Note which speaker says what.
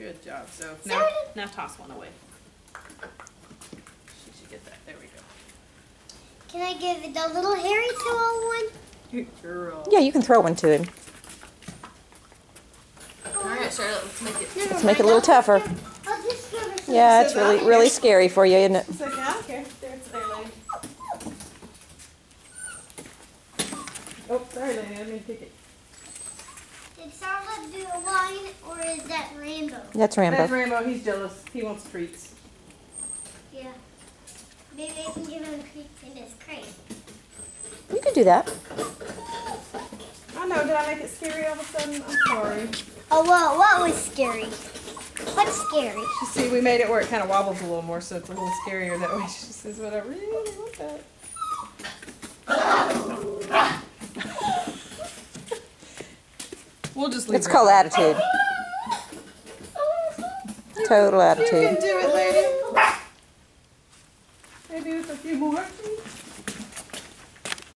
Speaker 1: Good job. So now toss one away. She should get that. There we go.
Speaker 2: Can I give the little hairy tool one?
Speaker 1: Good girl.
Speaker 3: Yeah, you can throw one to him.
Speaker 1: All right, Charlotte, let's make it.
Speaker 3: Let's make it a little tougher.
Speaker 2: I'll just give her some.
Speaker 3: Yeah, it's really scary for you, isn't it?
Speaker 1: It's like, I don't care. There, lady. Oh, sorry, lady. I didn't mean to kick it.
Speaker 2: Did Charlotte do a line, or is that Rambo?
Speaker 3: That's Rambo.
Speaker 1: That's Rambo. He's jealous. He wants treats.
Speaker 2: Yeah. Maybe I can give him treats in his crate.
Speaker 3: You can do that.
Speaker 1: I know. Did I make it scary all of a sudden? I'm sorry.
Speaker 2: Oh, well, what was scary? What's scary?
Speaker 1: You see, we made it where it kind of wobbles a little more, so it's a little scarier that way. She says, "But I really want that." We'll just leave.
Speaker 3: It's called attitude. Total
Speaker 1: You
Speaker 3: attitude.
Speaker 1: can do it, lady. Maybe with a few more.